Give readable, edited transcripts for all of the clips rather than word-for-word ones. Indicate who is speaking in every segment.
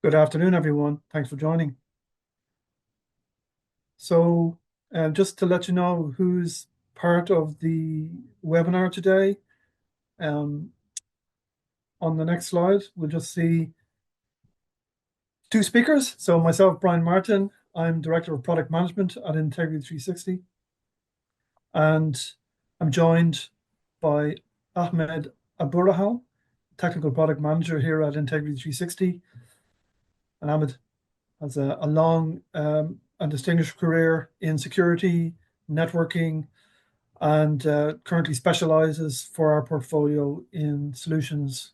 Speaker 1: Good afternoon, everyone. Thanks for joining. So, just to let you know who's part of the webinar today, um, on the next slide, we'll just see two speakers. So, myself, Brian Martin, I'm Director of Product Management at Integrity 360, and I'm joined by Ahmed Aburahal, Technical Product Manager here at Integrity 360. And Ahmed has a long and distinguished career in security, networking, and currently specializes for our portfolio in solutions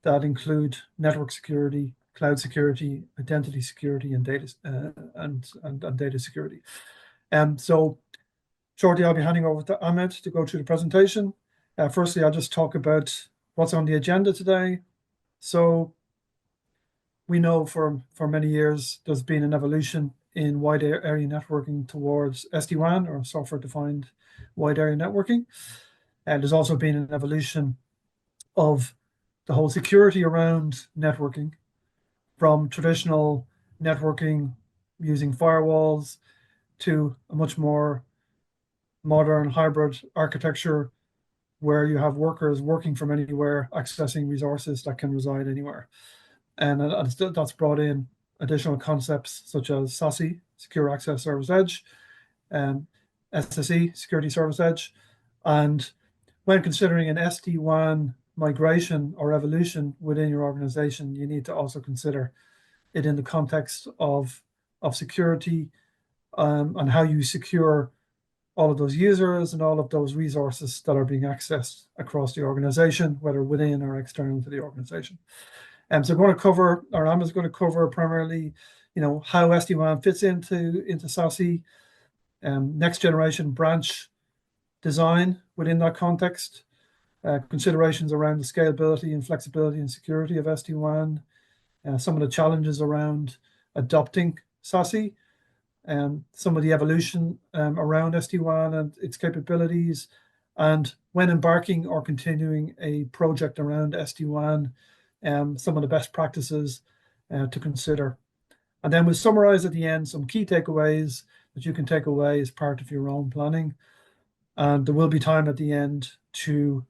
Speaker 1: that include network security, cloud security, identity security, and data security. So shortly, I'll be handing over to Ahmed to go through the presentation. Firstly, I'll just talk about what's on the agenda today. So we know for many years there's been an evolution in wide area networking towards SD-WAN, or software-defined wide area networking. And there's also been an evolution of the whole security around networking, from traditional networking using firewalls to a much more modern hybrid architecture where you have workers working from anywhere, accessing resources that can reside anywhere. And that's brought in additional concepts such as SASE, Secure Access Service Edge, and SSE, Security Service Edge. And when considering an SD-WAN migration or evolution within your organization, you need to also consider it in the context of security, and how you secure all of those users and all of those resources that are being accessed across the organization, whether within or external to the organization. So I'm going to cover, or I'm just going to cover primarily, how SD-WAN fits into SASE, next generation branch design within that context, considerations around the scalability and flexibility and security of SD-WAN, some of the challenges around adopting SASE, some of the evolution around SD-WAN and its capabilities, and when embarking or continuing a project around SD-WAN, some of the best practices to consider. And then we'll summarize at the end some key takeaways that you can take away as part of your own planning. And there will be time at the end to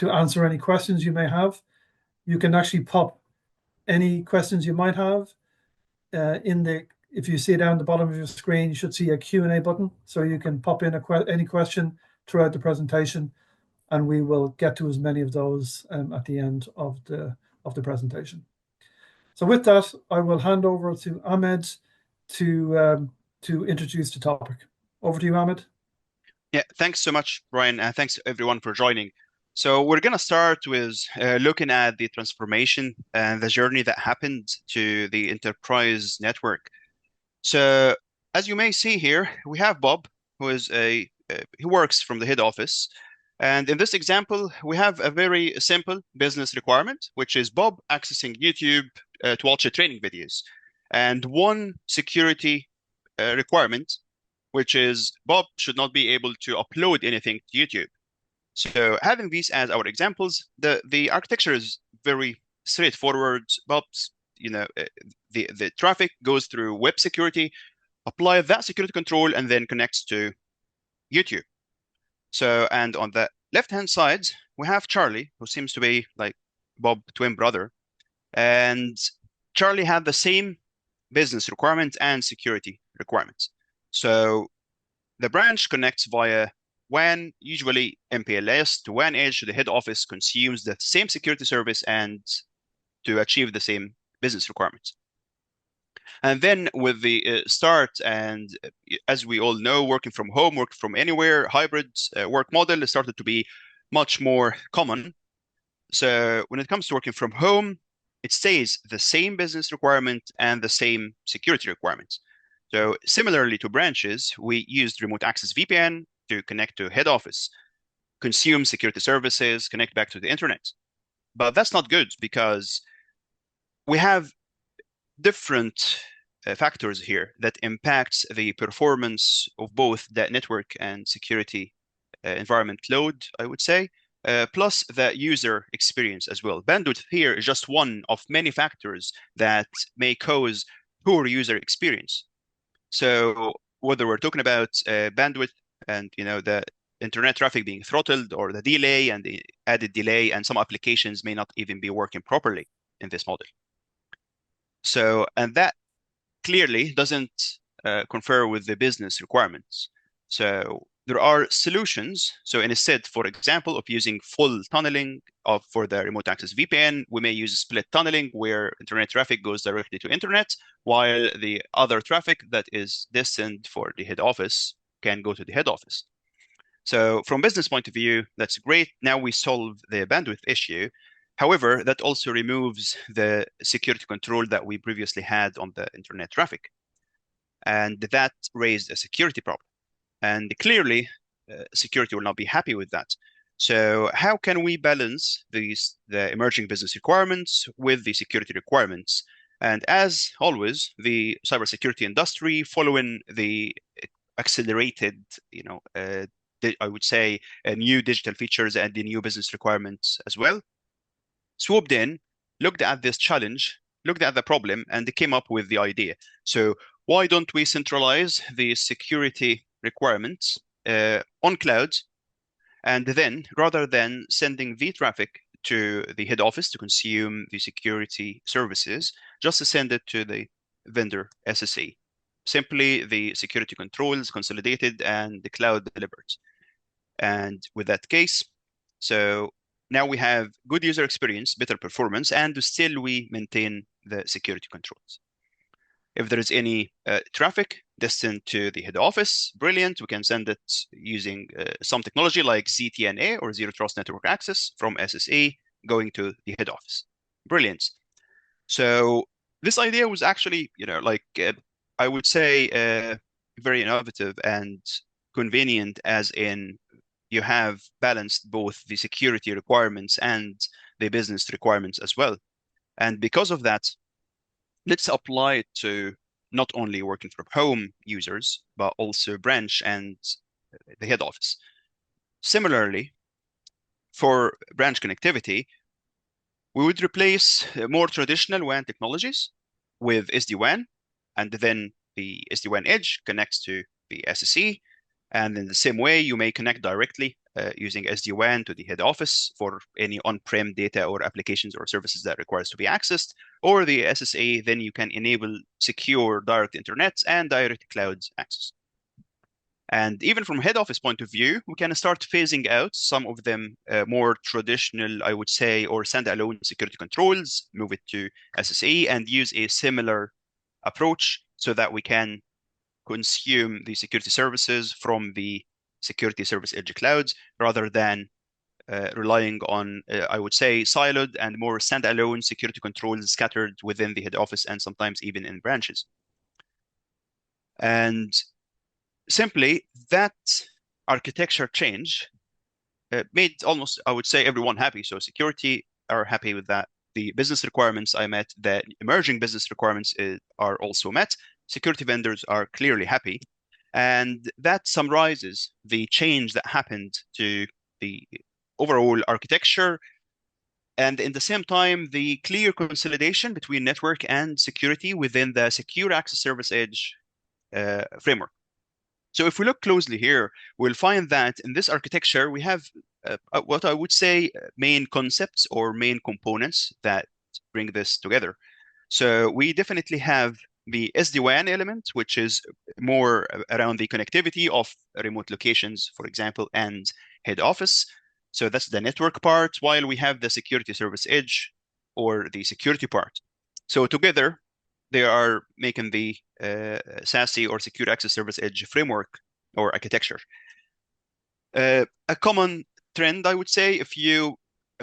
Speaker 1: answer any questions you may have. You can actually pop any questions you might have if you see down the bottom of your screen, you should see a Q&A button. So you can pop in any question throughout the presentation, and we will get to as many of those at the end of the presentation. So with that, I will hand over to Ahmed to introduce the topic. Over to you, Ahmed.
Speaker 2: Yeah, thanks so much, Brian, and thanks everyone for joining. So we're going to start with looking at the transformation and the journey that happened to the enterprise network. So as you may see here, we have Bob, who is he works from the head office. And in this example, we have a very simple business requirement, which is Bob accessing YouTube to watch training videos, and one security requirement, which is Bob should not be able to upload anything to YouTube. So having these as our examples, the architecture is very straightforward. Bob's, the traffic goes through web security, apply that security control, and then connects to YouTube. So, and on the left-hand side, we have Charlie, who seems to be like Bob's twin brother. And Charlie had the same business requirements and security requirements. So the branch connects via WAN, usually MPLS to WAN edge. The head office consumes the same security service and to achieve the same business requirements. And then with the start, and as we all know, working from home, work from anywhere, hybrid work model started to be much more common. So when it comes to working from home, it stays the same business requirement and the same security requirements. So similarly to branches, we used remote access VPN to connect to head office, consume security services, connect back to the internet. But that's not good because we have different factors here that impacts the performance of both the network and security environment load, I would say, plus the user experience as well. Bandwidth here is just one of many factors that may cause poor user experience. So whether we're talking about bandwidth and the internet traffic being throttled, or the delay and the added delay, and some applications may not even be working properly in this model. So, and that clearly doesn't confer with the business requirements. So there are solutions. So instead, for example, of using full tunneling for the remote access VPN, we may use split tunneling where internet traffic goes directly to internet, while the other traffic that is destined for the head office can go to the head office. So from business point of view, that's great. Now we solve the bandwidth issue. However, that also removes the security control that we previously had on the internet traffic. And that raised a security problem. And clearly, security will not be happy with that. So how can we balance the emerging business requirements with the security requirements? And as always, the cybersecurity industry, following the accelerated, I would say, new digital features and the new business requirements as well, swooped in, looked at this challenge, looked at the problem, and they came up with the idea. So why don't we centralize the security requirements on cloud, and then rather than sending the traffic to the head office to consume the security services, just to send it to the vendor SSE. Simply the security controls consolidated and the cloud delivered. And with that case, so now we have good user experience, better performance, and still we maintain the security controls. If there is any traffic destined to the head office, brilliant. We can send it using some technology like ZTNA, or Zero Trust Network Access, from SSE going to the head office. Brilliant. So this idea was actually, I would say, very innovative and convenient, as in you have balanced both the security requirements and the business requirements as well. And because of that, let's apply it to not only working from home users, but also branch and the head office. Similarly, for branch connectivity, we would replace more traditional WAN technologies with SD-WAN, and then the SD-WAN edge connects to the SSE. And in the same way, you may connect directly using SD-WAN to the head office for any on-prem data or applications or services that requires to be accessed, or the SSA, then you can enable secure direct internet and direct cloud access. And even from head office point of view, we can start phasing out some of them more traditional, I would say, or standalone security controls, move it to SSE, and use a similar approach so that we can consume the security services from the security service edge clouds, rather than relying on, I would say, siloed and more standalone security controls scattered within the head office and sometimes even in branches. And simply that architecture change made almost, I would say, everyone happy. So security are happy with that. The business requirements I met, the emerging business requirements are also met. Security vendors are clearly happy. And that summarizes the change that happened to the overall architecture. And in the same time, the clear consolidation between network and security within the Secure Access Service Edge framework. So if we look closely here, we'll find that in this architecture, we have what I would say main concepts or main components that bring this together. So we definitely have the SD-WAN element, which is more around the connectivity of remote locations, for example, and head office. So that's the network part, while we have the security service edge, or the security part. So together, they are making the SASE, or Secure Access Service Edge framework or architecture. A common trend, I would say, if you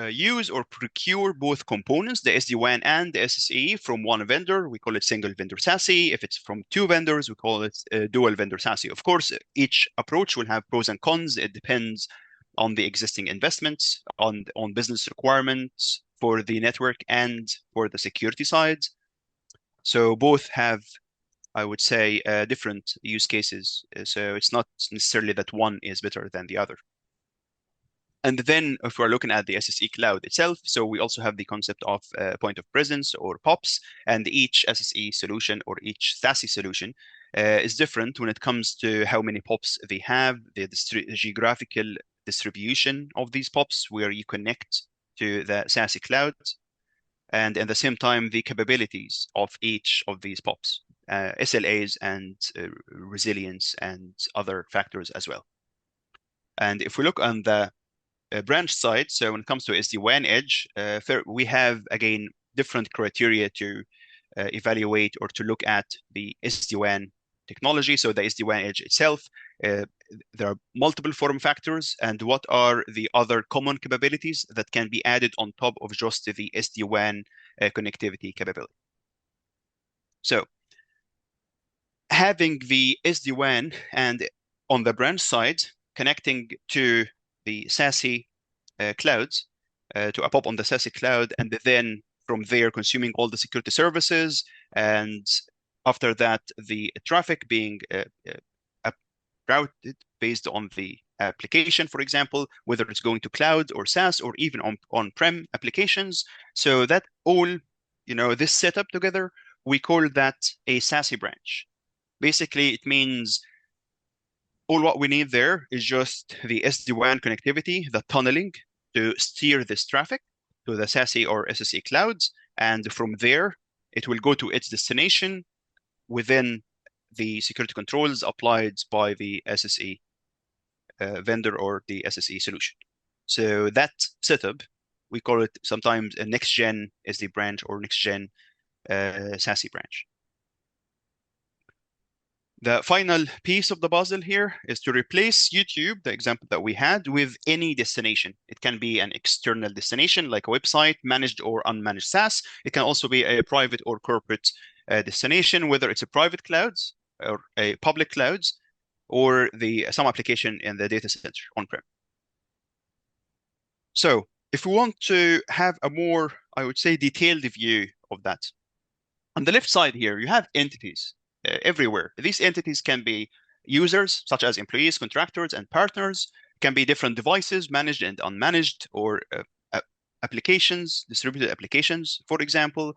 Speaker 2: use or procure both components, the SD-WAN and the SSE, from one vendor, we call it single vendor SASE. If it's from two vendors, we call it dual vendor SASE. Of course, each approach will have pros and cons. It depends on the existing investments, on business requirements for the network and for the security side. So both have, I would say, different use cases. So it's not necessarily that one is better than the other. And then if we're looking at the SSE cloud itself, so we also have the concept of point of presence or POPs, and each SSE solution or each SASE solution is different when it comes to how many POPs they have, the geographical distribution of these POPs, where you connect to the SASE cloud, and at the same time, the capabilities of each of these POPs, SLAs and resilience and other factors as well. And if we look on the branch side, so when it comes to SD-WAN edge, we have, again, different criteria to evaluate or to look at the SD-WAN technology. So the SD-WAN edge itself, there are multiple form factors, and what are the other common capabilities that can be added on top of just the SD-WAN connectivity capability. So having the SD-WAN and on the branch side, connecting to the SASE clouds, to a POP on the SASE cloud, and then from there consuming all the security services, and after that the traffic being routed based on the application, for example, whether it's going to cloud or SaaS or even on-prem applications. So that all, this setup together, we call that a SASE branch. Basically, it means all what we need there is just the SD-WAN connectivity, the tunneling to steer this traffic to the SASE or SSE clouds. And from there, it will go to its destination within the security controls applied by the SSE vendor or the SSE solution. So that setup, we call it sometimes a next-gen SD branch or next-gen SASE branch. The final piece of the puzzle here is to replace YouTube, the example that we had, with any destination. It can be an external destination like a website, managed or unmanaged SaaS. It can also be a private or corporate destination, whether it's a private clouds or a public clouds, or some application in the data center on-prem. So if we want to have a more, I would say, detailed view of that, on the left side here, you have entities everywhere. These entities can be users, such as employees, contractors, and partners. Can be different devices, managed and unmanaged, or applications, distributed applications, for example.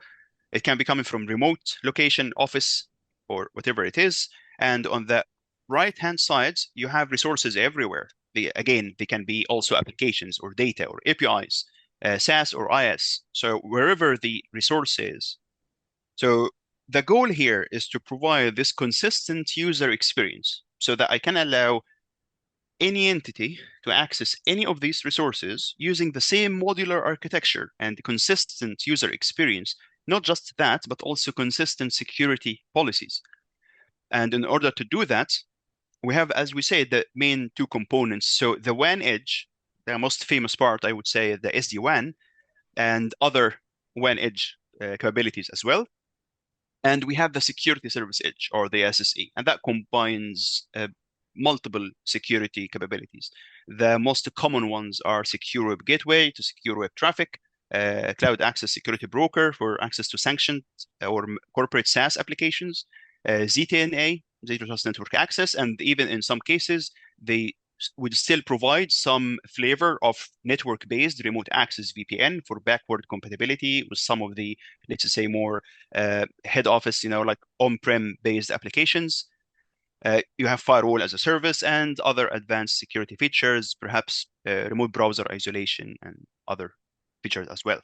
Speaker 2: It can be coming from remote location, office, or whatever it is. And on the right-hand side, you have resources everywhere. Again, they can be also applications or data or APIs, SaaS or IaaS. So wherever the resource is. So the goal here is to provide this consistent user experience so that I can allow any entity to access any of these resources using the same modular architecture and consistent user experience. Not just that, but also consistent security policies. And in order to do that, we have, as we say, the main two components. So the WAN edge, the most famous part, I would say, the SD-WAN, and other WAN edge capabilities as well. And we have the security service edge, or the SSE, and that combines multiple security capabilities. The most common ones are secure web gateway to secure web traffic, cloud access security broker for access to sanctioned or corporate SaaS applications, ZTNA, Zero Trust Network Access, and even in some cases, they would still provide some flavor of network-based remote access VPN for backward compatibility with some of the, let's say, more head office, like on-prem based applications. You have firewall as a service and other advanced security features, perhaps remote browser isolation and other features as well.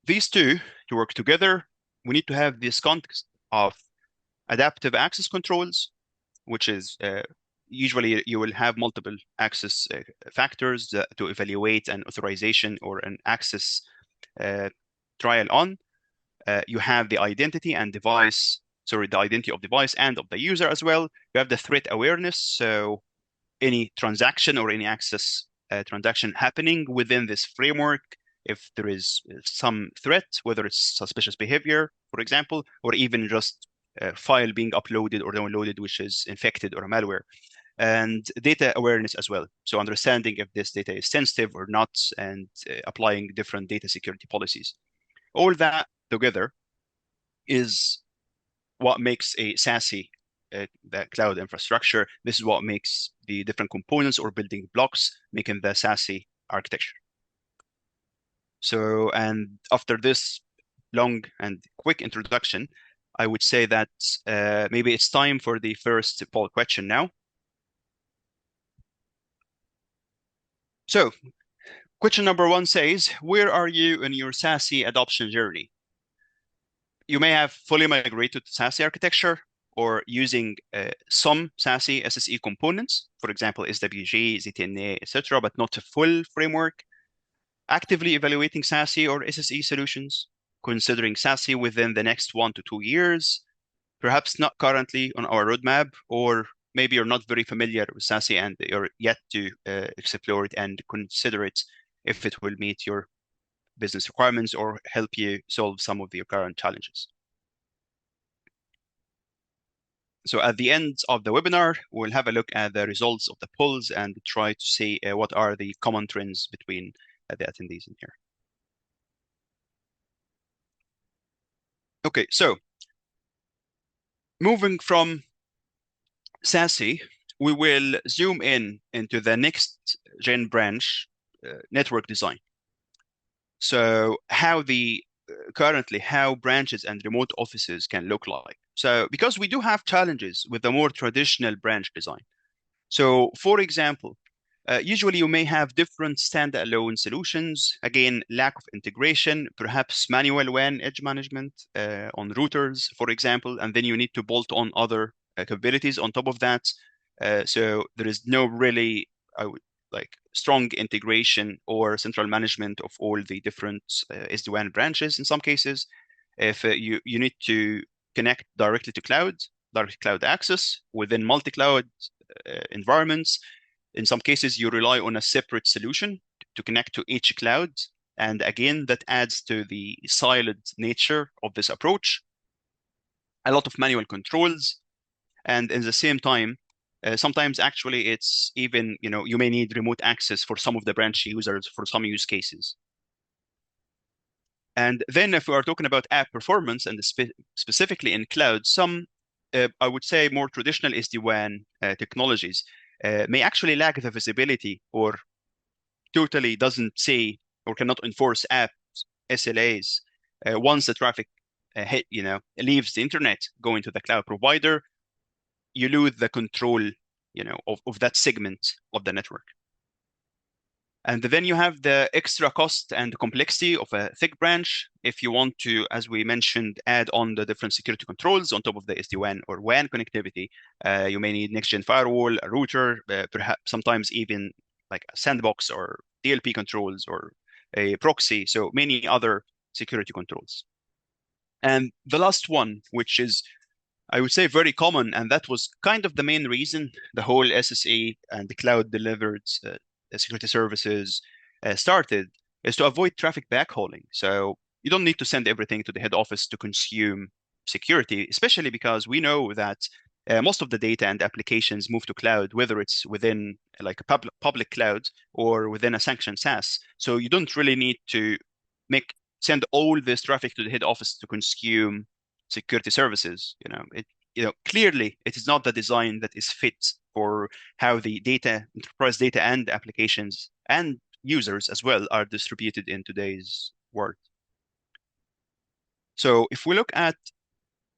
Speaker 2: These two, to work together, we need to have this context of adaptive access controls, which is usually you will have multiple access factors to evaluate an authorization or an access trial on. You have the identity and device, sorry, the identity of device and of the user as well. You have the threat awareness, so any transaction or any access transaction happening within this framework, if there is some threat, whether it's suspicious behavior, for example, or even just a file being uploaded or downloaded which is infected or a malware. And data awareness as well. So understanding if this data is sensitive or not, and applying different data security policies. All that together is what makes a SASE the cloud infrastructure. This is what makes the different components or building blocks, making the SASE architecture. So, and after this long and quick introduction, I would say that maybe it's time for the first poll question now. So, question number one says, where are you in your SASE adoption journey? You may have fully migrated to SASE architecture or using some SASE SSE components, for example, SWG, ZTNA, etc., but not a full framework. Actively evaluating SASE or SSE solutions, considering SASE within the next 1 to 2 years, perhaps not currently on our roadmap, or maybe you're not very familiar with SASE and you're yet to explore it and consider it if it will meet your business requirements or help you solve some of your current challenges. So at the end of the webinar, we'll have a look at the results of the polls and try to see what are the common trends between the attendees in here. Okay, so moving from SASE, we will zoom in into the next gen branch, network design. So how the currently how branches and remote offices can look like. So because we do have challenges with the more traditional branch design. So for example, usually you may have different standalone solutions. Again, lack of integration, perhaps manual WAN edge management on routers, for example, and then you need to bolt on other capabilities on top of that. So there is no really like strong integration or central management of all the different SD-WAN branches in some cases. If you need to connect directly to cloud, direct cloud access within multi-cloud environments. In some cases, you rely on a separate solution to connect to each cloud. And again, that adds to the siloed nature of this approach. A lot of manual controls. And in the same time, sometimes actually it's even, you may need remote access for some of the branch users for some use cases. And then if we are talking about app performance and specifically in cloud, some, I would say more traditional SD-WAN technologies may actually lack the visibility or totally doesn't say or cannot enforce app SLAs once the traffic leaves the internet going to the cloud provider, you lose the control of that segment of the network. And then you have the extra cost and complexity of a thick branch. If you want to, as we mentioned, add on the different security controls on top of the SD-WAN or WAN connectivity, you may need next-gen firewall, a router, perhaps sometimes even like a sandbox or DLP controls or a proxy. So many other security controls. And the last one, which is, I would say, very common, and that was kind of the main reason the whole SSE and the cloud delivered security services started, is to avoid traffic backhauling. So you don't need to send everything to the head office to consume security, especially because we know that most of the data and applications move to cloud, whether it's within like a public cloud or within a sanctioned SaaS. So you don't really need to send all this traffic to the head office to consume security services. Clearly it is not the design that is fit for how the enterprise data and applications and users as well are distributed in today's world. So if we look at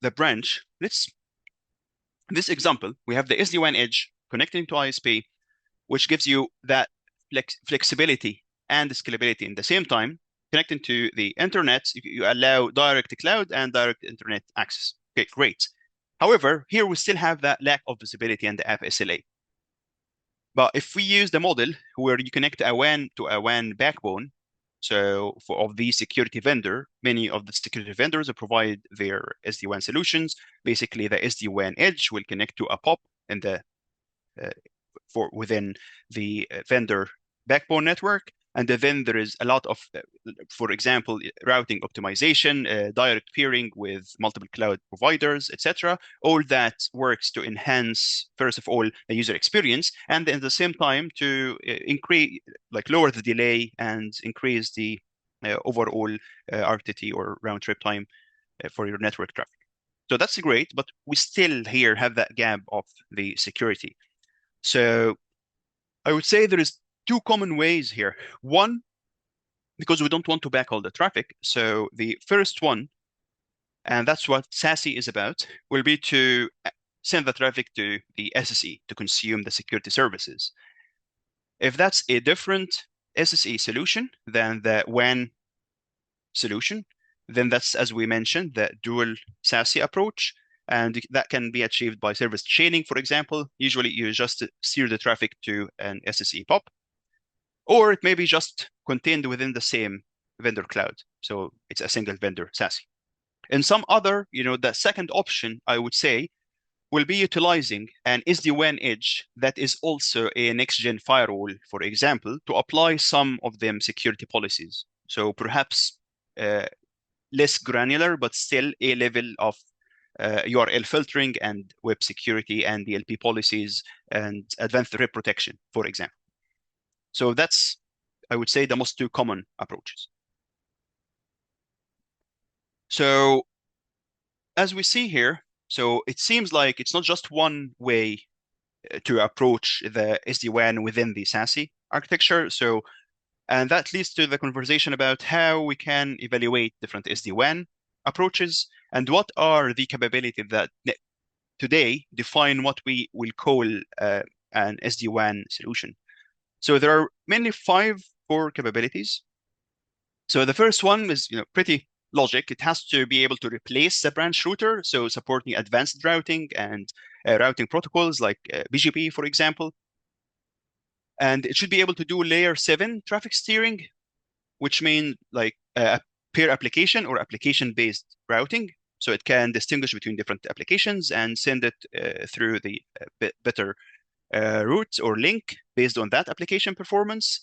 Speaker 2: the branch, this example, we have the SD-WAN edge connecting to ISP, which gives you that flexibility and scalability in the same time. Connecting to the internet, you allow direct cloud and direct internet access. Okay, great. However, here we still have that lack of visibility and the app SLA. But if we use the model where you connect a WAN to a WAN backbone, so of the security vendor, many of the security vendors provide their SD-WAN solutions. Basically, the SD-WAN edge will connect to a POP in the within the vendor backbone network. And then there is a lot of, for example, routing optimization, direct peering with multiple cloud providers, etc. All that works to enhance, first of all, the user experience, and at the same time to lower the delay and increase the overall RTT or round trip time for your network traffic. So that's great, but we still here have that gap of the security. So I would say there is two common ways here. One, because we don't want to backhaul the traffic. So the first one, and that's what SASE is about, will be to send the traffic to the SSE to consume the security services. If that's a different SSE solution than the WAN solution, then that's, as we mentioned, the dual SASE approach. And that can be achieved by service chaining, for example. Usually you just steer the traffic to an SSE POP, or it may be just contained within the same vendor cloud. So it's a single vendor SASE. And some other, the second option, I would say, will be utilizing an SD-WAN edge that is also a next-gen firewall, for example, to apply some of them security policies. So perhaps less granular, but still a level of URL filtering and web security and DLP policies and advanced threat protection, for example. So that's, I would say, the most two common approaches. So as we see here, so it seems like it's not just one way to approach the SD-WAN within the SASE architecture. So, and that leads to the conversation about how we can evaluate different SD-WAN approaches and what are the capabilities that today define what we will call an SD-WAN solution. So there are mainly 5 core capabilities. So the first one is pretty logic. It has to be able to replace the branch router, so supporting advanced routing and routing protocols like BGP, for example. And it should be able to do layer 7 traffic steering, which means like peer application or application-based routing. So it can distinguish between different applications and send it through the better route or link based on that application performance,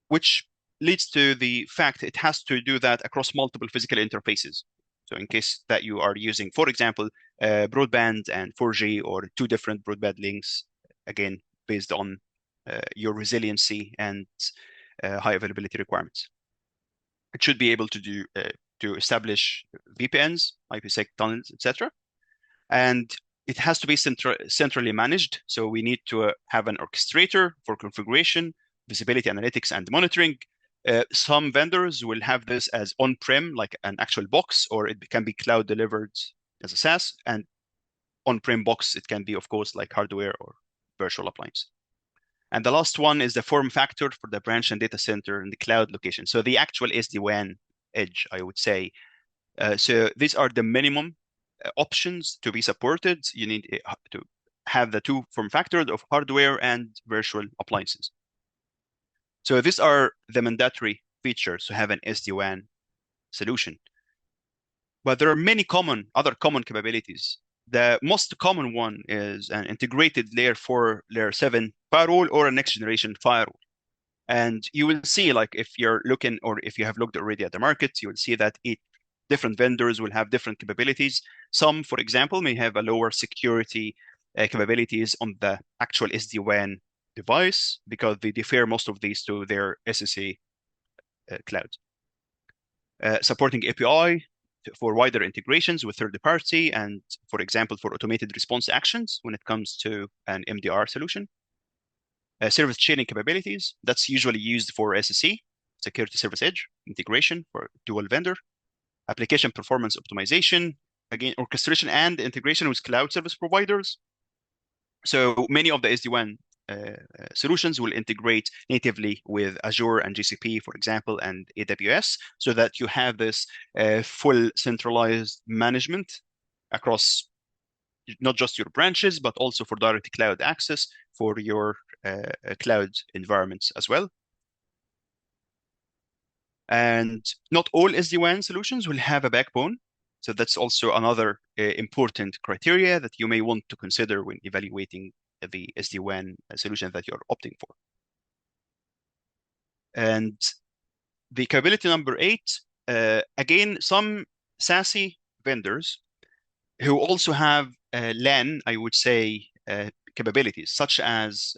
Speaker 2: which leads to the fact it has to do that across multiple physical interfaces. So in case that you are using, for example, broadband and 4G or 2 different broadband links, again, based on your resiliency and high availability requirements. It should be able to do to establish VPNs, IPsec tunnels, etc. And it has to be centrally managed. So we need to have an orchestrator for configuration, visibility analytics, and monitoring. Some vendors will have this as on-prem, like an actual box, or it can be cloud delivered as a SaaS. And on-prem box, it can be, of course, like hardware or virtual appliance. And the last one is the form factor for the branch and data center and the cloud location. So the actual SD-WAN edge, I would say. So these are the minimum options to be supported. You need to have the 2 form factors of hardware and virtual appliances. So these are the mandatory features to have an SD-WAN solution. But there are many other common capabilities. The most common one is an integrated layer 4, layer 7 firewall or a next generation firewall. And you will see, like if you're looking or if you have looked already at the market, you will see that different vendors will have different capabilities. Some, for example, may have a lower security capabilities on the actual SD-WAN device because they defer most of these to their SSE cloud. Supporting API for wider integrations with third party and, for example, for automated response actions when it comes to an MDR solution. Service chaining capabilities, that's usually used for SSE, Security Service Edge, integration for dual vendor. Application performance optimization, again, orchestration and integration with cloud service providers. So many of the SD-WAN solutions will integrate natively with Azure and GCP, for example, and AWS, so that you have this full centralized management across not just your branches, but also for direct cloud access for your cloud environments as well. And not all SD-WAN solutions will have a backbone. So that's also another important criteria that you may want to consider when evaluating the SD-WAN solution that you're opting for. And the capability number 8, again, some SASE vendors who also have LAN, I would say, capabilities, such as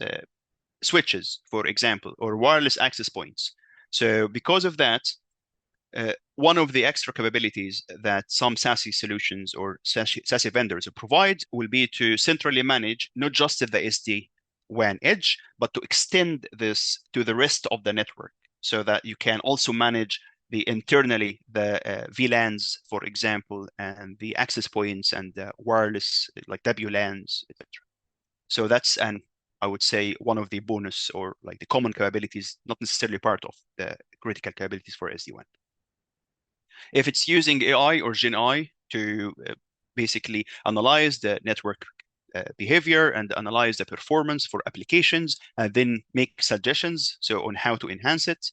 Speaker 2: switches, for example, or wireless access points. So because of that, one of the extra capabilities that some SASE solutions or SASE vendors provide will be to centrally manage not just the SD-WAN edge, but to extend this to the rest of the network so that you can also manage the internally the VLANs, for example, and the access points and the wireless like WLANs, etc. So that's I would say one of the bonus or like the common capabilities, not necessarily part of the critical capabilities for SD-WAN. If it's using AI or Gen AI to basically analyze the network behavior and analyze the performance for applications and then make suggestions so on how to enhance it.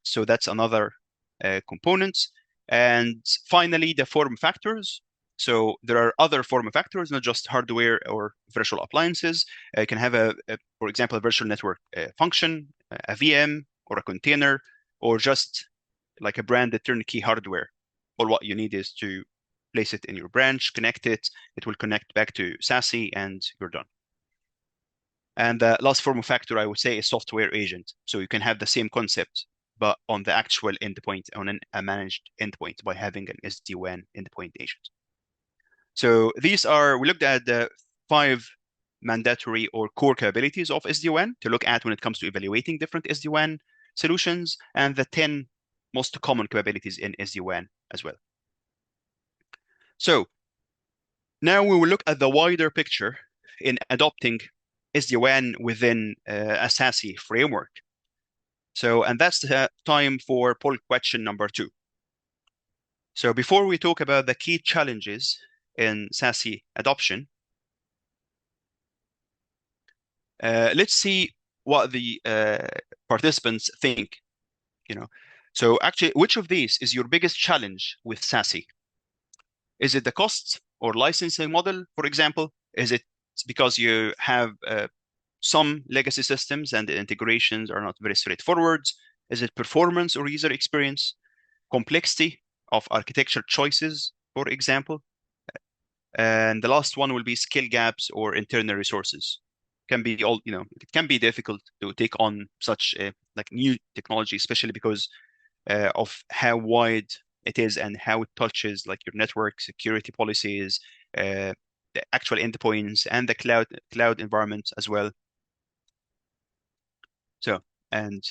Speaker 2: So that's another component. And finally, the form factors. So there are other form factors, not just hardware or virtual appliances. You can have for example, a virtual network function, a VM or a container, or just like a branded turnkey hardware. All what you need is to place it in your branch, connect it. It will connect back to SASE, and you're done. And the last form factor, I would say, is software agent. So you can have the same concept, but on the actual endpoint, on a managed endpoint by having an SD-WAN endpoint agent. So these are, we looked at the 5 mandatory or core capabilities of SD-WAN to look at when it comes to evaluating different SD-WAN solutions, and the 10 most common capabilities in SD-WAN as well. So now we will look at the wider picture in adopting SD-WAN within a SASE framework. So, and that's the time for poll question number 2. So before we talk about the key challenges in SASE adoption, let's see what the participants think. So actually, which of these is your biggest challenge with SASE? Is it the cost or licensing model, for example? Is it because you have some legacy systems and the integrations are not very straightforward? Is it performance or user experience? Complexity of architecture choices, for example? And the last one will be skill gaps or internal resources. Can be all, it can be difficult to take on such like new technology, especially because of how wide it is and how it touches like your network security policies, the actual endpoints, and the cloud environment as well. So, and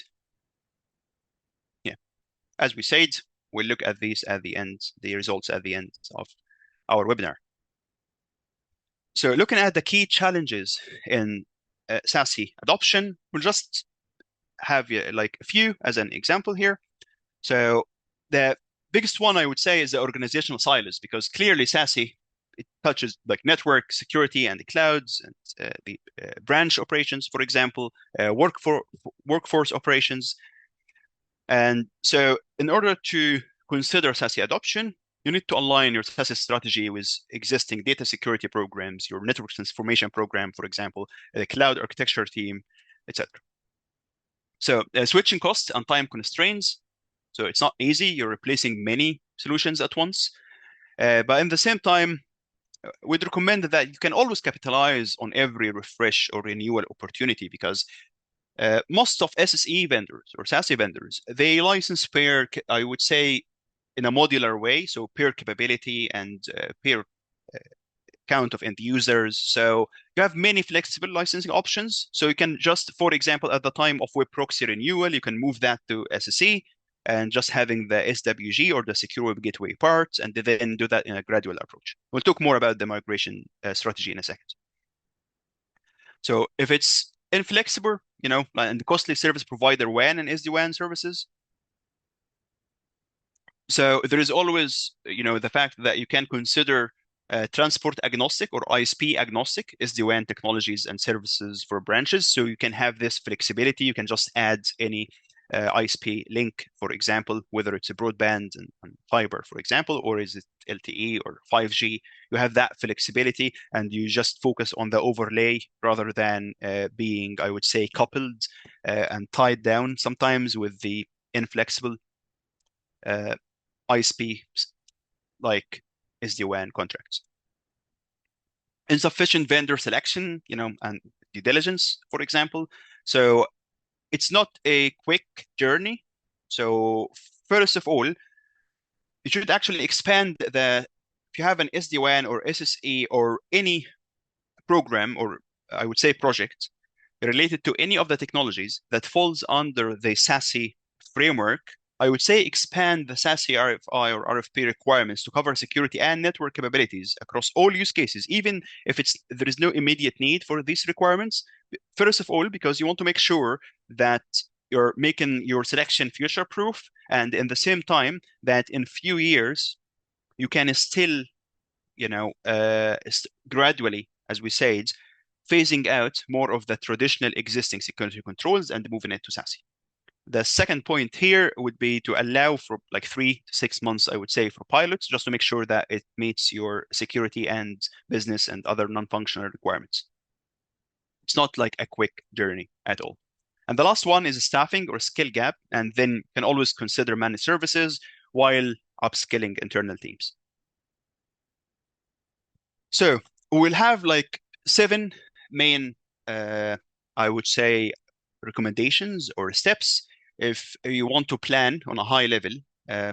Speaker 2: yeah, as we said, we'll look at these at the end, the results at the end of our webinar. So looking at the key challenges in SASE adoption, we'll just have like a few as an example here. So the biggest one I would say is the organizational silos, because clearly SASE, it touches like network security and the clouds and the branch operations, for example, workforce operations. And so in order to consider SASE adoption, you need to align your SASE strategy with existing data security programs, your network transformation program, for example, the cloud architecture team, etc. So switching costs and time constraints. So it's not easy. You're replacing many solutions at once. But in the same time, we'd recommend that you can always capitalize on every refresh or renewal opportunity, because most of SSE vendors or SASE vendors, they license per, I would say, in a modular way, so per capability and per count of end users. So you have many flexible licensing options. So you can just, for example, at the time of web proxy renewal, you can move that to SSE and just having the SWG or the secure web gateway parts, and then do that in a gradual approach. We'll talk more about the migration strategy in a second. So if it's inflexible, and the costly service provider WAN and SD-WAN services, so there is always, the fact that you can consider transport agnostic or ISP agnostic SD-WAN technologies and services for branches. So you can have this flexibility. You can just add any ISP link, for example, whether it's a broadband and fiber, for example, or is it LTE or 5G. You have that flexibility, and you just focus on the overlay rather than being, I would say, coupled and tied down sometimes with the inflexible ISP like SD-WAN contracts. Insufficient vendor selection, and due diligence, for example. So it's not a quick journey. So first of all, you should actually expand if you have an SD-WAN or SSE or any program, or I would say project related to any of the technologies that falls under the SASE framework, I would say expand the SASE RFI or RFP requirements to cover security and network capabilities across all use cases, even if there is no immediate need for these requirements. First of all, because you want to make sure that you're making your selection future proof, and in the same time that in few years you can still, gradually, as we said, phasing out more of the traditional existing security controls and moving it to SASE. The second point here would be to allow for like 3 to 6 months, I would say, for pilots, just to make sure that it meets your security and business and other non-functional requirements. It's not like a quick journey at all. And the last one is a staffing or skill gap, and then you can always consider managed services while upskilling internal teams. So we'll have like 7 main, I would say, recommendations or steps if you want to plan on a high level uh,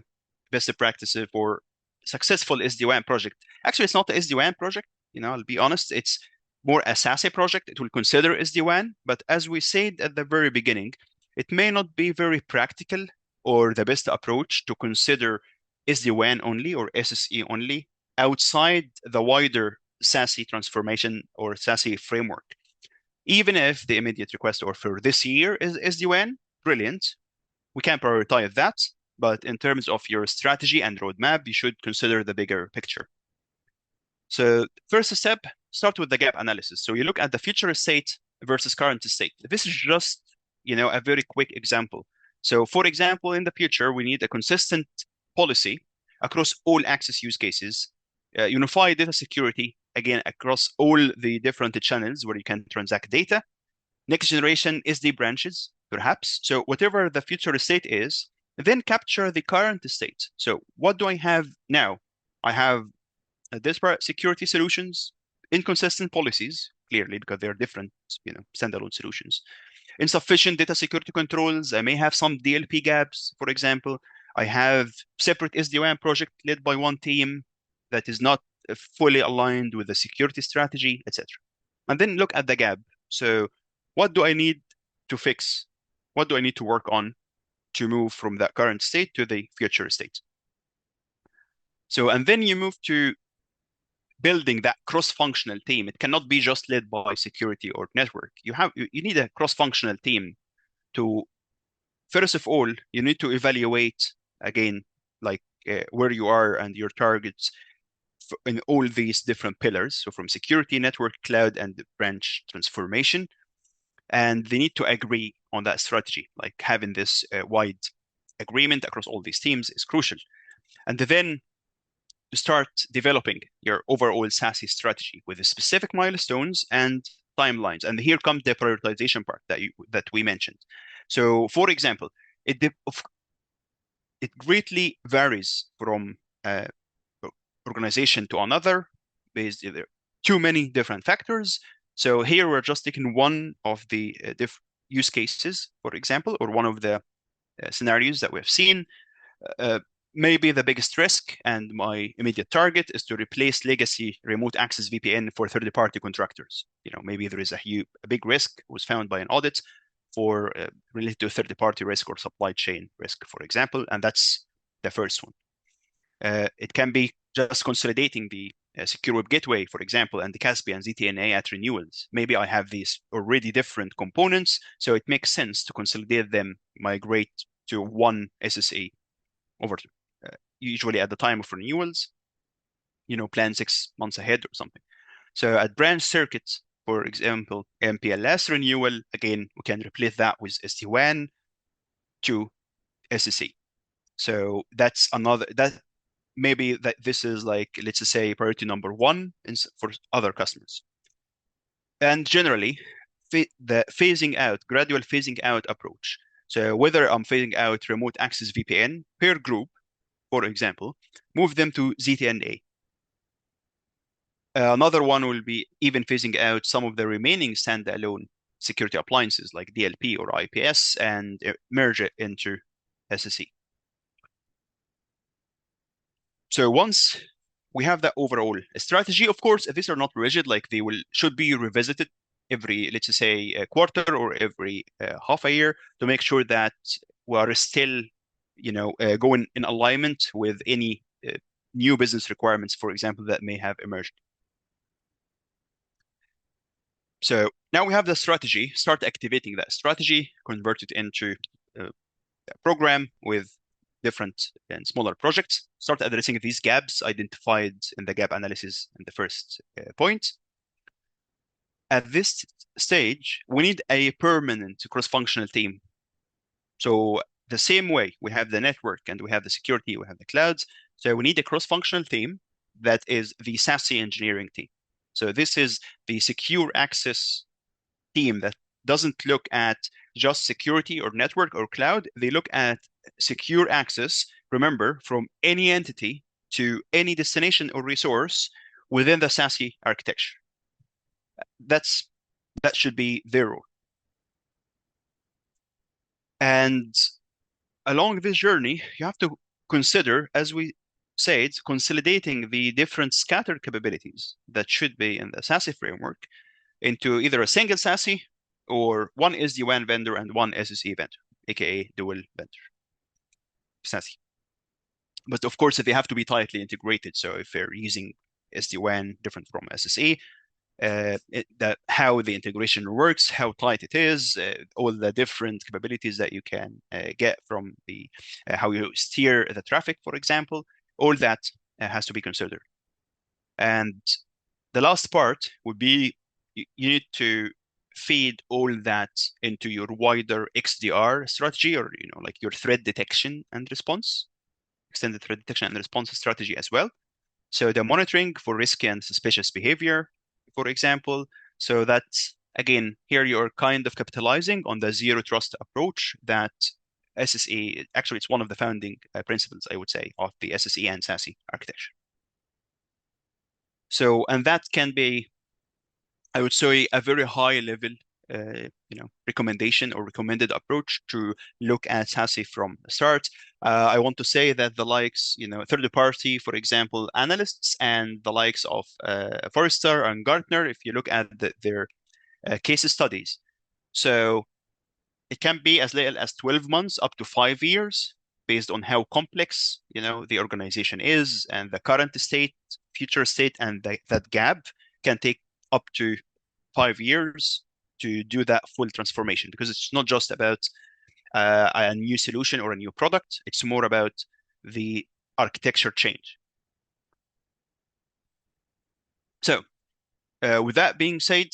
Speaker 2: best practices for successful SD-WAN project. Actually, it's not the SD-WAN project. I'll be honest. It's more a SASE project. It will consider SD-WAN, but as we said at the very beginning, it may not be very practical or the best approach to consider SD-WAN only or SSE only outside the wider SASE transformation or SASE framework. Even if the immediate request or for this year is SD-WAN, brilliant. We can prioritize that. But in terms of your strategy and roadmap, you should consider the bigger picture. So first step, start with the gap analysis. So you look at the future state versus current state. This is just, a very quick example. So for example, in the future, we need a consistent policy across all access use cases, unified data security, again, across all the different channels where you can transact data, next generation SD branches, perhaps. So whatever the future state is, then capture the current state. So what do I have now? I have disparate security solutions, inconsistent policies, clearly because they're different, standalone solutions. Insufficient data security controls. I may have some DLP gaps, for example. I have separate SD-WAN project led by one team that is not fully aligned with the security strategy, etc. And then look at the gap. So what do I need to fix? What do I need to work on to move from that current state to the future state? So, and then you move to building that cross-functional team. It cannot be just led by security or network. You need a cross-functional team to, first of all, you need to evaluate again, like where you are and your targets in all these different pillars. So from security, network, cloud, and branch transformation. And they need to agree on that strategy. Like having this wide agreement across all these teams is crucial. And then start developing your overall SASE strategy with the specific milestones and timelines. And here comes the prioritization part that we mentioned. So, for example, it greatly varies from organization to another based either too many different factors. So here we're just taking one of the use cases, for example, or one of the scenarios that we've seen. Maybe the biggest risk and my immediate target is to replace legacy remote access VPN for third-party contractors. Maybe there is a big risk was found by an audit for related to third-party risk or supply chain risk, for example, and that's the first one. It can be just consolidating the secure web gateway, for example, and the CASB and ZTNA at renewals. Maybe I have these already different components, so it makes sense to consolidate them, migrate to one SSA over usually at the time of renewals, plan 6 months ahead or something. So at branch circuits, for example, MPLS renewal, again, we can replace that with SD-WAN to SSE. So that's that maybe that this is like, let's just say priority number one for other customers. And generally, the gradual phasing out approach. So whether I'm phasing out remote access VPN per group, for example, move them to ZTNA. Another one will be even phasing out some of the remaining standalone security appliances like DLP or IPS and merge it into SSE. So once we have that overall strategy, of course, these are not rigid, like they will should be revisited every, let's just say, a quarter or every half a year to make sure that we are still, going in alignment with any new business requirements, for example, that may have emerged. So now we have the strategy, start activating that strategy, convert it into a program with different and smaller projects, start addressing these gaps identified in the gap analysis in the first point. At this stage, we need a permanent cross-functional team. So the same way we have the network and we have the security, we have the clouds. So we need a cross-functional team that is the SASE engineering team. So this is the secure access team that doesn't look at just security or network or cloud. They look at secure access, remember, from any entity to any destination or resource within the SASE architecture. That should be their role. And along this journey, you have to consider, as we said, consolidating the different scattered capabilities that should be in the SASE framework into either a single SASE or one SD-WAN vendor and one SSE vendor, aka dual vendor SASE. But of course, they have to be tightly integrated. So if they're using SD-WAN different from SSE, how the integration works, how tight it is, all the different capabilities that you can get from the how you steer the traffic, for example, all that has to be considered. And the last part would be you need to feed all that into your wider XDR strategy, or like your threat detection and response, extended threat detection and response strategy as well. So the monitoring for risky and suspicious behavior, for example. So that's, again, here you're kind of capitalizing on the zero trust approach that SSE, actually, it's one of the founding principles, I would say, of the SSE and SASE architecture. So, and that can be, I would say, a very high level, recommendation or recommended approach to look at SASE from the start. I want to say that the likes, third party, for example, analysts and the likes of Forrester and Gartner, if you look at their case studies. So it can be as little as 12 months up to 5 years based on how complex, the organization is and the current state, future state, and that gap can take up to 5 years to do that full transformation, because it's not just about a new solution or a new product. It's more about the architecture change. So with that being said,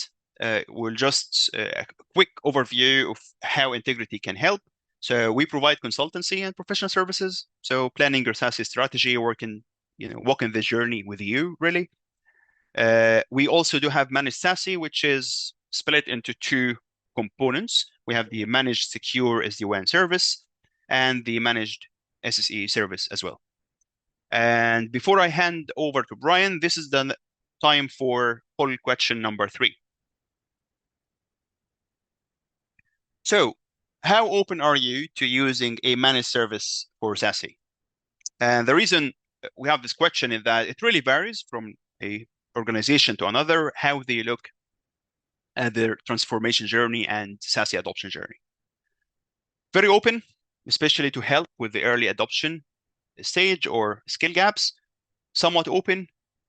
Speaker 2: we'll just a quick overview of how Integrity can help. So we provide consultancy and professional services. So planning your SASE strategy, walking the journey with you, really. We also do have managed SASE, which is split into two components. We have the managed secure SD-WAN service and the managed SSE service as well. And before I hand over to Brian, this is the time for poll question number 3. So, how open are you to using a managed service for SASE? And the reason we have this question is that it really varies from a organization to another, how they look at their transformation journey and SASE adoption journey. Very open, especially to help with the early adoption stage or skill gaps. Somewhat open,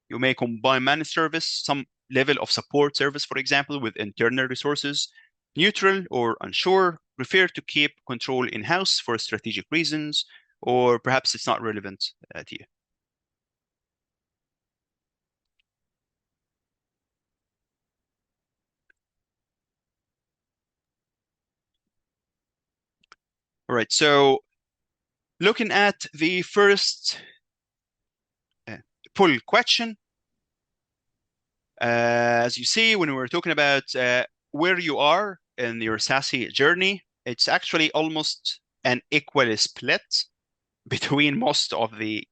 Speaker 2: you may combine managed service, some level of support service, for example, with internal resources. Neutral or unsure, prefer to keep control in-house for strategic reasons, or perhaps it's not relevant to you. All right, so looking at the first poll question, as you see, when we're talking about where you are in your SASE journey, it's actually almost an equal split between most of the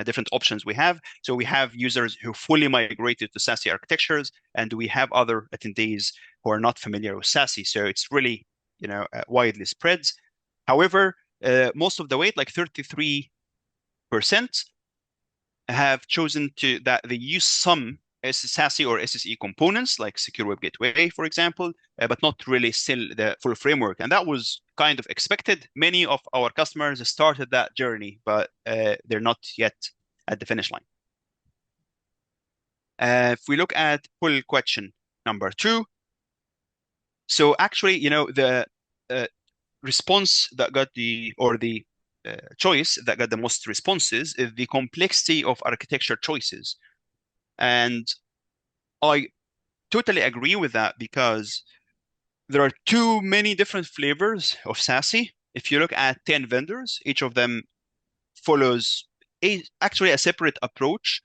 Speaker 2: different options we have. So we have users who fully migrated to SASE architectures, and we have other attendees who are not familiar with SASE. So it's really, widely spread. However, most of the weight, like 33%, have chosen that they use some SASE or SSE components, like Secure Web Gateway, for example, but not really still the full framework. And that was kind of expected. Many of our customers started that journey, but they're not yet at the finish line. If we look at pull question number 2, so actually, the uh, response that got the choice that got the most responses is the complexity of architecture choices. And I totally agree with that because there are too many different flavors of SASE. If you look at 10 vendors, each of them follows actually a separate approach.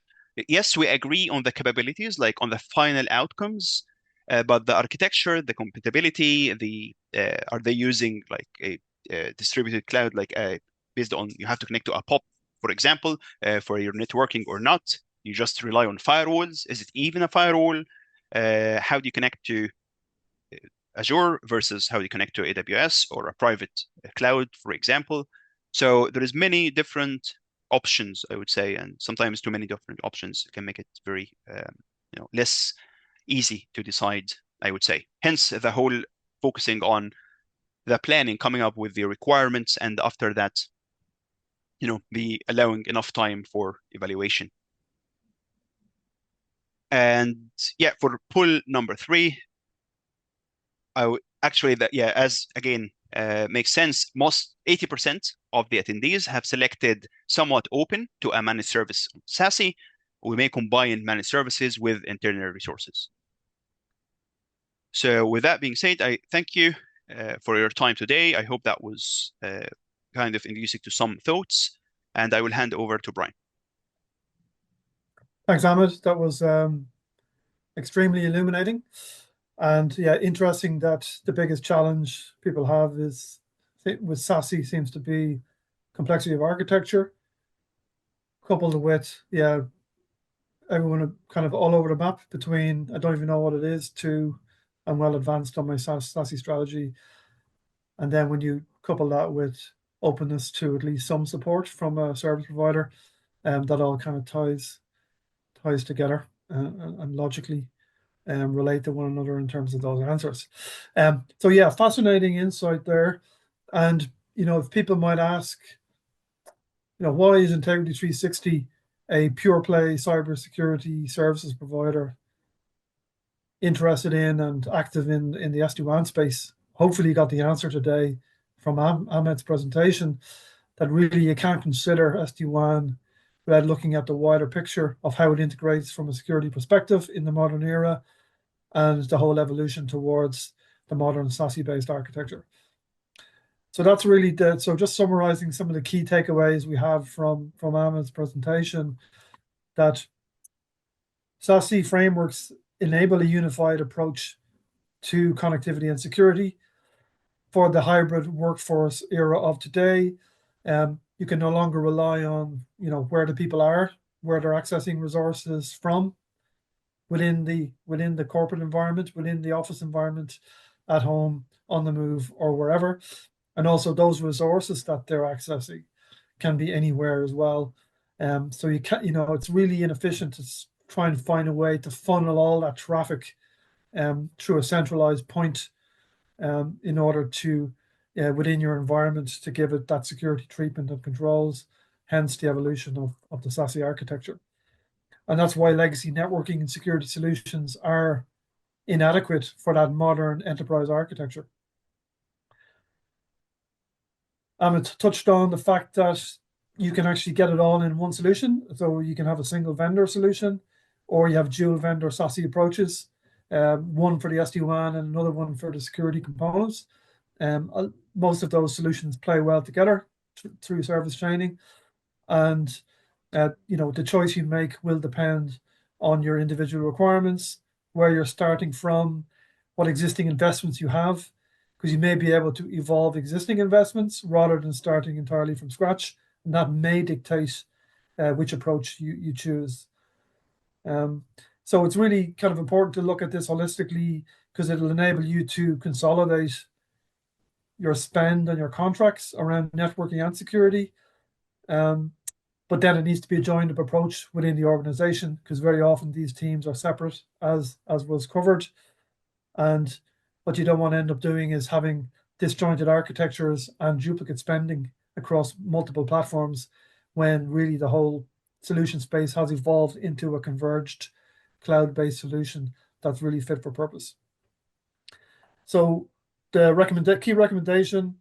Speaker 2: Yes, we agree on the capabilities, like on the final outcomes, but the architecture, the compatibility, are they using like a distributed cloud, like based on you have to connect to a POP, for example, for your networking or not? You just rely on firewalls. Is it even a firewall? How do you connect to Azure versus how you connect to AWS or a private cloud, for example? So there is many different options, I would say, and sometimes too many different options can make it very, less easy to decide, I would say. Hence, the whole focusing on the planning, coming up with the requirements, and after that, be allowing enough time for evaluation. And yeah, for pull number 3, actually that as again makes sense. Most 80% of the attendees have selected somewhat open to a managed service on SASE. We may combine managed services with internal resources. So with that being said, I thank you for your time today. I hope that was kind of inducing to some thoughts, and I will hand over to Brian.
Speaker 1: Thanks, Ahmed. That was extremely illuminating. And yeah, interesting that the biggest challenge people have is with SASE seems to be complexity of architecture, coupled with everyone kind of all over the map between I don't even know what it is to I'm well advanced on my SASE strategy. And then when you couple that with openness to at least some support from a service provider, that all kind of ties together and logically relate to one another in terms of those answers. So yeah, fascinating insight there. And if people might ask, why is Integrity 360 a pure play cybersecurity services provider interested in and active in the SD-WAN space? Hopefully you got the answer today from Ahmed's presentation, that really you can't consider SD-WAN without looking at the wider picture of how it integrates from a security perspective in the modern era and the whole evolution towards the modern SASE-based architecture. So that's really so just summarizing some of the key takeaways we have from Ahmed's presentation, that SASE frameworks enable a unified approach to connectivity and security for the hybrid workforce era of today. You can no longer rely on where the people are, where they're accessing resources from within the corporate environment, within the office environment, at home, on the move, or wherever. And also those resources that they're accessing can be anywhere as well. So you can't, it's really inefficient to try and find a way to funnel all that traffic through a centralized point in order to, within your environment, to give it that security treatment and controls, hence the evolution of the SASE architecture. And that's why legacy networking and security solutions are inadequate for that modern enterprise architecture. It touched on the fact that you can actually get it all in one solution. So you can have a single vendor solution, or you have dual vendor SASE approaches, one for the SD-WAN and another one for the security components. Most of those solutions play well together through service training. And the choice you make will depend on your individual requirements, where you're starting from, what existing investments you have, because you may be able to evolve existing investments rather than starting entirely from scratch, and that may dictate which approach you choose. So it's really kind of important to look at this holistically, because it'll enable you to consolidate your spend and your contracts around networking and security. but then it needs to be a joined up approach within the organization because very often these teams are separate, as was covered. And what you don't want to end up doing is having disjointed architectures and duplicate spending across multiple platforms when really the whole solution space has evolved into a converged cloud-based solution that's really fit for purpose. So the key recommendation: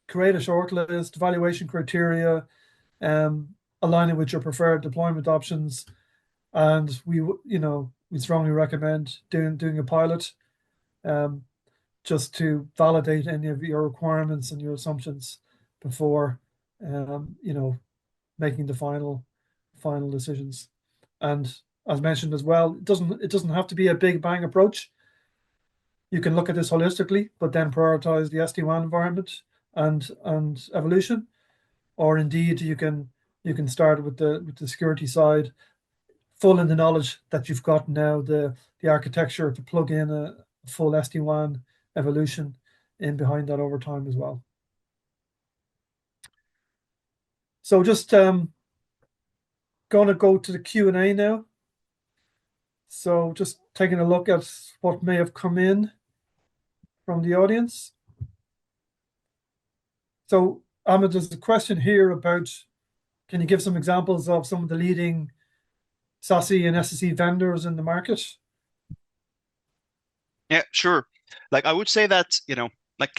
Speaker 1: create a shortlist, evaluation criteria, um, align it with your preferred deployment options, and we strongly recommend doing a pilot, um, just to validate any of your requirements and your assumptions before making the final decisions. And as mentioned as well, it doesn't have to be a big bang approach. You can look at this holistically, but then prioritize the SD-WAN environment and evolution, or indeed you can start with the security side, full in the knowledge that you've got now the architecture to plug in a full SD-WAN evolution in behind that over time as well. So just going to go to the Q&A now. So just taking a look at what may have come in from the audience. So Ahmed, there's a question here about, can you give some examples of some of the leading SASE and SSE vendors in the market?
Speaker 2: Yeah, sure. Like I would say that, like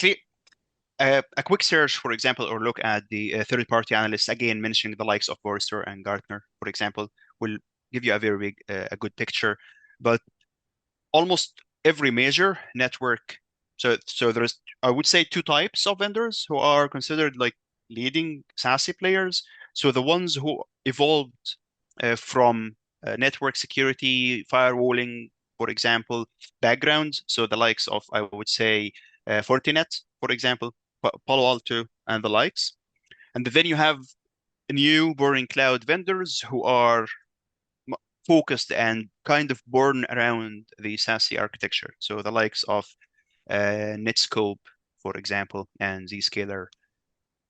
Speaker 2: a quick search, for example, or look at the third-party analysts, again, mentioning the likes of Forrester and Gartner, for example, will give you a very big, a good picture. But almost every major network, so there's, I would say, two types of vendors who are considered like leading SASE players. So the ones who evolved from network security, firewalling, for example, backgrounds. So the likes of, I would say, Fortinet, for example, Palo Alto, and the likes. And then you have new boring cloud vendors who are focused and kind of born around the SASE architecture. So the likes of Netscope, for example, and Zscaler.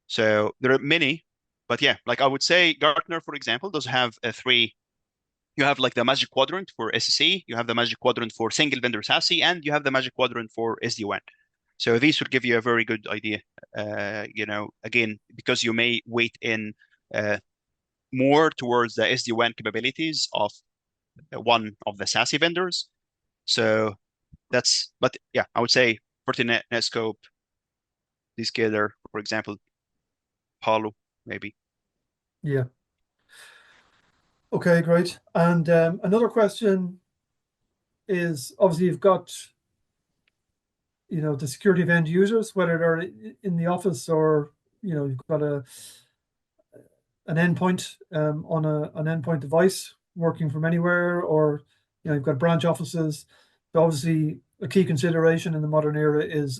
Speaker 2: So there are many, but yeah, like I would say Gartner, for example, does have three. You have like the Magic Quadrant for SSE, you have the Magic Quadrant for single vendor SASE, and you have the Magic Quadrant for SD-WAN. So these would give you a very good idea. Again, because you may weight in uh, more towards the SD-WAN capabilities of one of the SASE vendors. So but yeah, I would say Fortinet, Netscope, Zscaler, for example, Palo, maybe.
Speaker 1: Yeah. Okay, great. And another question is, obviously you've got the security of end users, whether they're in the office or you've got an endpoint on an endpoint device working from anywhere, or you've got branch offices. So obviously a key consideration in the modern era is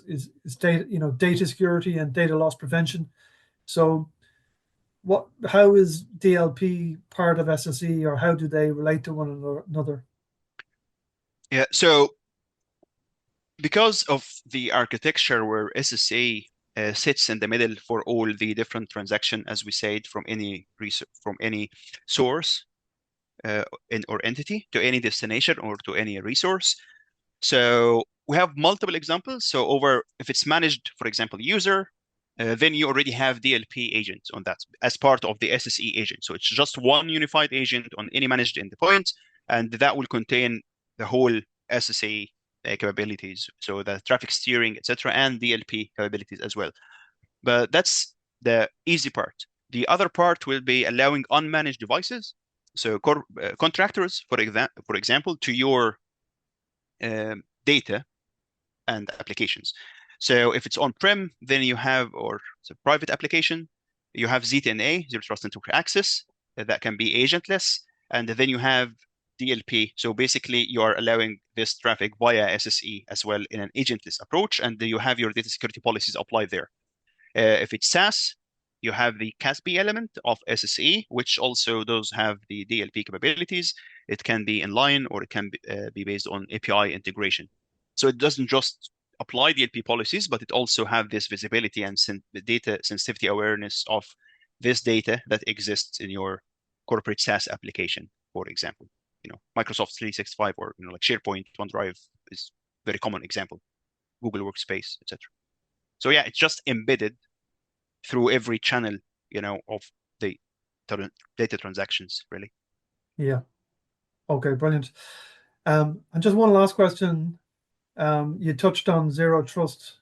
Speaker 1: data security and data loss prevention. So how is DLP part of SSE, or how do they relate to one another?
Speaker 2: Yeah, so because of the architecture where SSA sits in the middle for all the different transaction, as we said, from any source or entity to any destination or to any resource. So we have multiple examples. So if it's managed, for example, user, then you already have DLP agents on that as part of the SSE agent. So it's just one unified agent on any managed endpoint, and that will contain the whole SSE capabilities. So the traffic steering, etc., and DLP capabilities as well. But that's the easy part. The other part will be allowing unmanaged devices. So contractors, for example, to your data and applications. So if it's on-prem, then you have, or it's a private application, you have ZTNA, Zero Trust Network Access, that can be agentless. And then you have DLP. So basically, you are allowing this traffic via SSE as well in an agentless approach, and you have your data security policies applied there. If it's SaaS, you have the CASB element of SSE, which also does have the DLP capabilities. It can be inline or it can be based on API integration. So it doesn't just apply DLP policies, but it also have this visibility and data sensitivity awareness of this data that exists in your corporate SaaS application, for example. Microsoft 365 or like SharePoint, OneDrive is very common example, Google Workspace, etc. So yeah, it's just embedded through every channel, of the data transactions, really.
Speaker 1: Yeah. Okay, brilliant. And just one last question. You touched on zero trust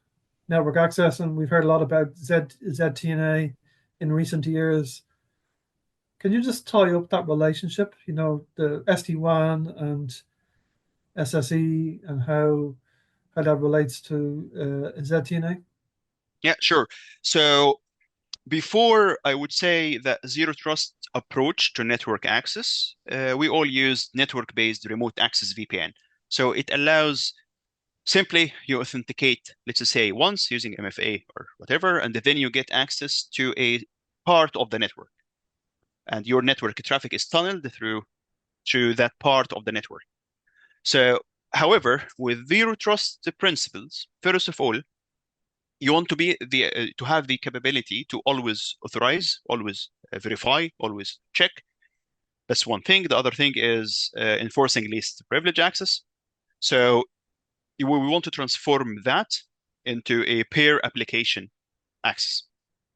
Speaker 1: network access, and we've heard a lot about ZTNA in recent years. Can you just tie up that relationship, the SD-WAN and SSE and how that relates to ZTNA?
Speaker 2: Yeah, sure. So before, I would say that zero trust approach to network access, we all use network-based remote access VPN. So it allows simply you authenticate, let's just say once using MFA or whatever, and then you get access to a part of the network. And your network traffic is tunneled through to that part of the network. So, however, with zero trust principles, first of all, you want to have the capability to always authorize, always verify, always check. That's one thing. The other thing is enforcing least privilege access. So we want to transform that into a peer application access.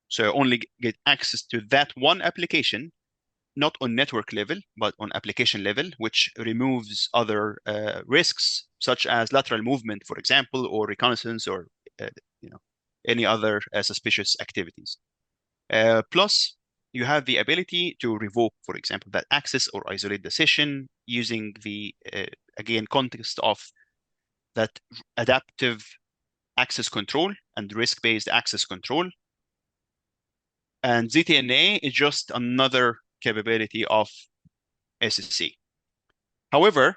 Speaker 2: So only get access to that one application, not on network level, but on application level, which removes other risks, such as lateral movement, for example, or reconnaissance, or uh, you know, any other suspicious activities. Plus, you have the ability to revoke, for example, that access or isolate the session using the, again, context of that adaptive access control and risk-based access control. And ZTNA is just another capability of SSE. However,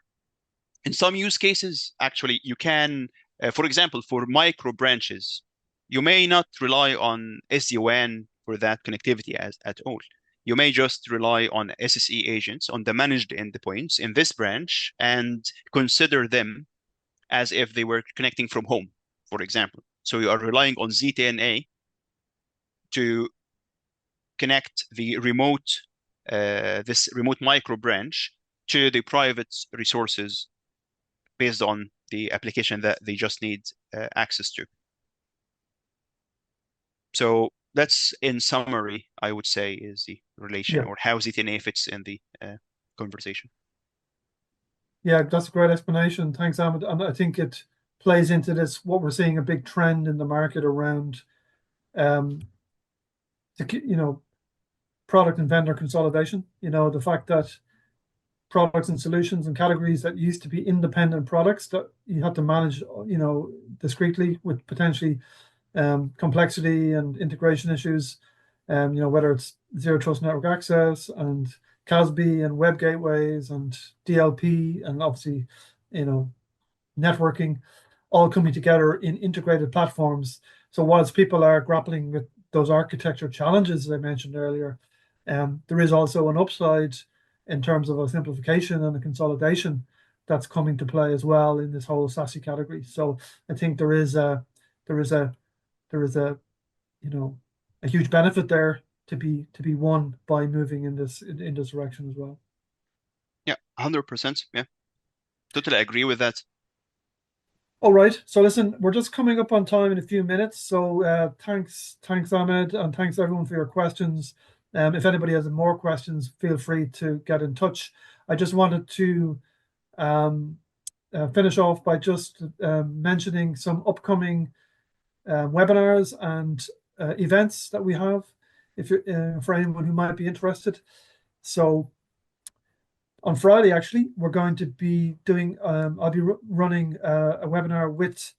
Speaker 2: in some use cases, actually, you can, for example, for micro branches, you may not rely on SD-WAN for that connectivity at all. You may just rely on SSE agents on the managed endpoints in this branch and consider them as if they were connecting from home, for example. So you are relying on ZTNA to connect the this remote micro branch to the private resources based on the application that they just need access to. So that's, in summary, I would say, is the relation
Speaker 1: Yeah.
Speaker 2: or how ZTNA fits in the conversation.
Speaker 1: Yeah, that's a great explanation. Thanks, Ahmed. And I think it plays into this, what we're seeing, a big trend in the market around, um, product and vendor consolidation. The fact that products and solutions and categories that used to be independent products that you had to manage, discreetly with potentially complexity and integration issues, whether it's zero trust network access and CASB and web gateways and DLP and obviously, networking, all coming together in integrated platforms. So whilst people are grappling with those architecture challenges, as I mentioned earlier, there is also an upside in terms of a simplification and a consolidation that's coming to play as well in this whole SASE category. So I think there is a a huge benefit there to be won by moving in this direction as well.
Speaker 2: Yeah, 100%. Yeah, totally agree with that.
Speaker 1: All right. So listen, we're just coming up on time in a few minutes. So thanks, Ahmed, and thanks everyone for your questions. If anybody has more questions, feel free to get in touch. I just wanted to um, finish off by just mentioning some upcoming webinars and events that we have, if for anyone who might be interested. So on Friday, actually, we're going to be doing. I'll be running a webinar with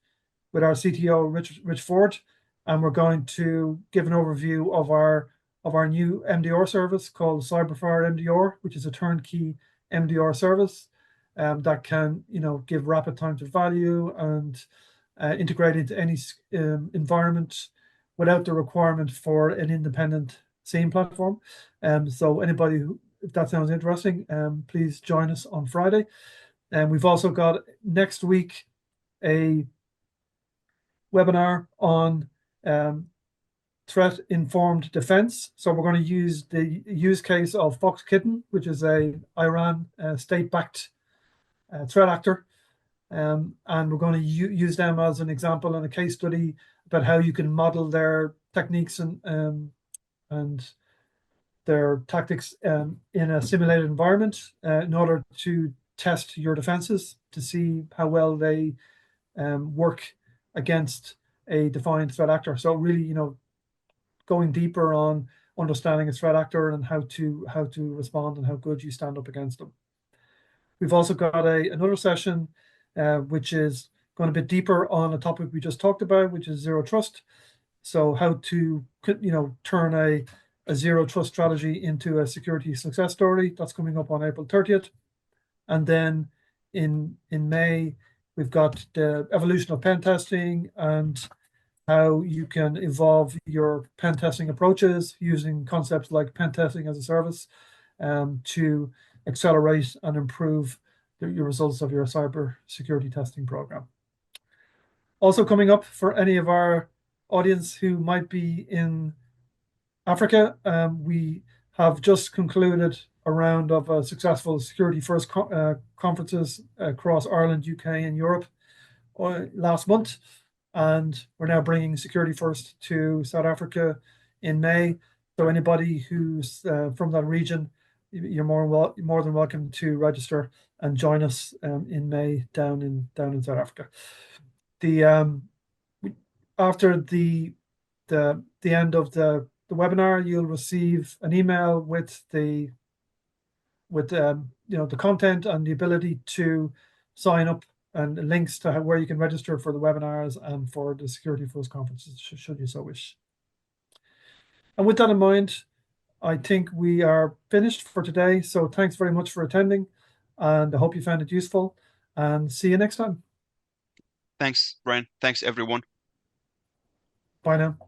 Speaker 1: our CTO, Rich Ford, and we're going to give an overview of our new MDR service called CyberFire MDR, which is a turnkey MDR service that can give rapid time to value and integrate into any environment without the requirement for an independent SIEM platform. So anybody who, if that sounds interesting, please join us on Friday. And we've also got next week a webinar on threat-informed defense. So we're going to use the use case of Fox Kitten, which is a Iran state-backed threat actor. And we're going to use them as an example and a case study about how you can model their techniques and their tactics in a simulated environment in order to test your defenses to see how well they work against a defined threat actor. So really, going deeper on understanding a threat actor and how to respond and how good you stand up against them. We've also got another session which is going a bit deeper on a topic we just talked about, which is zero trust. So how to turn a zero trust strategy into a security success story. That's coming up on April 30th. And then in May, we've got the evolution of pen testing and how you can evolve your pen testing approaches using concepts like pen testing as a service to accelerate and improve your results of your cyber security testing program. Also coming up for any of our audience who might be in Africa, we have just concluded a round of successful security first conferences across Ireland, UK, and Europe last month. And we're now bringing security first to South Africa in May. So anybody who's from that region, you're more than welcome to register and join us in May down in South Africa. After the end of the webinar, you'll receive an email with the content and the ability to sign up and links to where you can register for the webinars and for the Security First conferences, should you so wish. And with that in mind, I think we are finished for today. So thanks very much for attending, and I hope you found it useful, and see you next time.
Speaker 2: Thanks, Brian. Thanks, everyone.
Speaker 1: Bye now.